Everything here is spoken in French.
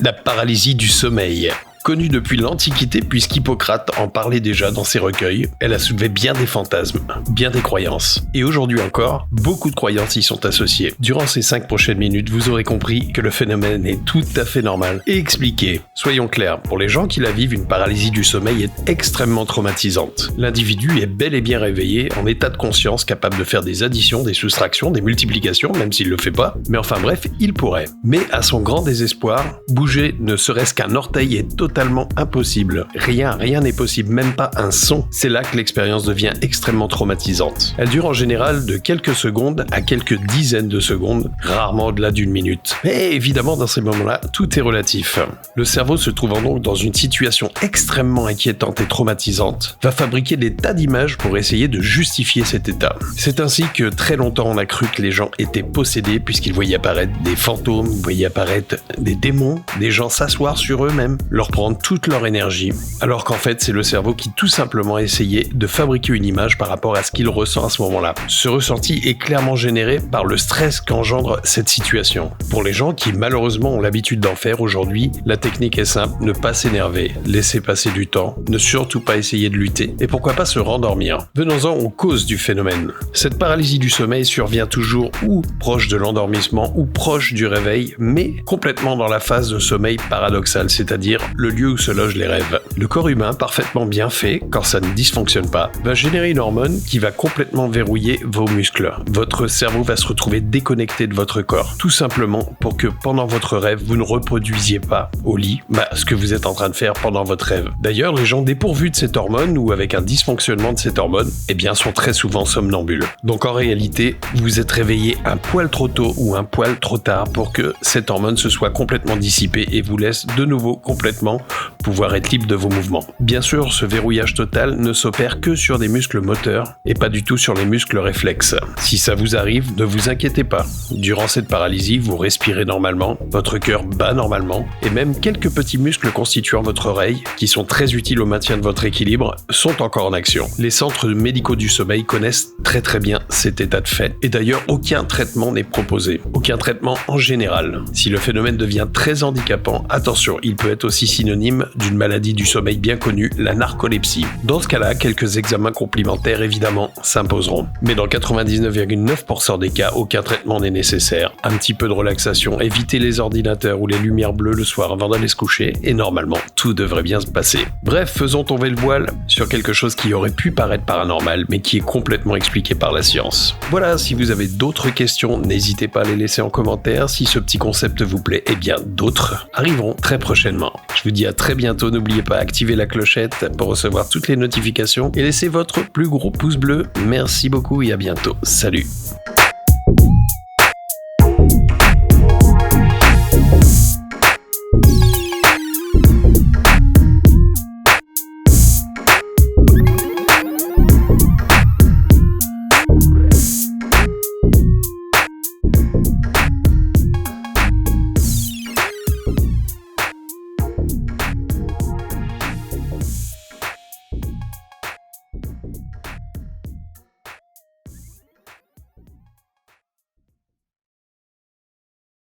La paralysie du sommeil. Connue depuis l'Antiquité puisqu'Hippocrate en parlait déjà dans ses recueils, elle a soulevé bien des fantasmes, bien des croyances. Et aujourd'hui encore, beaucoup de croyances y sont associées. Durant ces 5 prochaines minutes, vous aurez compris que le phénomène est tout à fait normal et expliqué. Soyons clairs, pour les gens qui la vivent, une paralysie du sommeil est extrêmement traumatisante. L'individu est bel et bien réveillé, en état de conscience, capable de faire des additions, des soustractions, des multiplications, même s'il le fait pas. Mais enfin bref, il pourrait. Mais à son grand désespoir, bouger ne serait-ce qu'un orteil est totalement impossible. Rien n'est possible, même pas un son. C'est là que l'expérience devient extrêmement traumatisante. Elle dure en général de quelques secondes à quelques dizaines de secondes, rarement au-delà d'une minute. Mais évidemment, dans ces moments-là, tout est relatif. Le cerveau se trouvant donc dans une situation extrêmement inquiétante et traumatisante, va fabriquer des tas d'images pour essayer de justifier cet état. C'est ainsi que très longtemps on a cru que les gens étaient possédés puisqu'ils voyaient apparaître des fantômes, voyaient apparaître des démons, des gens s'asseoir sur eux-mêmes, leur prendre toute leur énergie, alors qu'en fait c'est le cerveau qui tout simplement essayait de fabriquer une image par rapport à ce qu'il ressent à ce moment-là. Ce ressenti est clairement généré par le stress qu'engendre cette situation. Pour les gens qui malheureusement ont l'habitude d'en faire aujourd'hui, la technique est simple, ne pas s'énerver, laisser passer du temps, ne surtout pas essayer de lutter, et pourquoi pas se rendormir. Venons-en aux causes du phénomène. Cette paralysie du sommeil survient toujours ou proche de l'endormissement ou proche du réveil, mais complètement dans la phase de sommeil paradoxal, c'est-à-dire le lieu où se logent les rêves. Le corps humain, parfaitement bien fait, quand ça ne dysfonctionne pas, va générer une hormone qui va complètement verrouiller vos muscles. Votre cerveau va se retrouver déconnecté de votre corps, tout simplement pour que pendant votre rêve, vous ne reproduisiez pas au lit ce que vous êtes en train de faire pendant votre rêve. D'ailleurs, les gens dépourvus de cette hormone ou avec un dysfonctionnement de cette hormone, sont très souvent somnambules. Donc en réalité, vous êtes réveillé un poil trop tôt ou un poil trop tard pour que cette hormone se soit complètement dissipée et vous laisse de nouveau complètement pouvoir être libre de vos mouvements. Bien sûr, ce verrouillage total ne s'opère que sur des muscles moteurs et pas du tout sur les muscles réflexes. Si ça vous arrive, ne vous inquiétez pas. Durant cette paralysie, vous respirez normalement, votre cœur bat normalement et même quelques petits muscles constituant votre oreille, qui sont très utiles au maintien de votre équilibre, sont encore en action. Les centres médicaux du sommeil connaissent très bien cet état de fait et d'ailleurs aucun traitement n'est proposé. Aucun traitement en général. Si le phénomène devient très handicapant, attention, il peut être aussi synonyme d'une maladie du sommeil bien connue, la narcolepsie. Dans ce cas-là, quelques examens complémentaires évidemment s'imposeront. Mais dans 99,9% des cas, aucun traitement n'est nécessaire. Un petit peu de relaxation, évitez les ordinateurs ou les lumières bleues le soir avant d'aller se coucher et normalement, tout devrait bien se passer. Bref, faisons tomber le voile sur quelque chose qui aurait pu paraître paranormal mais qui est complètement expliqué par la science. Voilà, si vous avez d'autres questions, n'hésitez pas à les laisser en commentaire. Si ce petit concept vous plaît, d'autres arriveront très prochainement. Je vous dis à très bientôt, n'oubliez pas d'activer la clochette pour recevoir toutes les notifications et laissez votre plus gros pouce bleu. Merci beaucoup et à bientôt. Salut!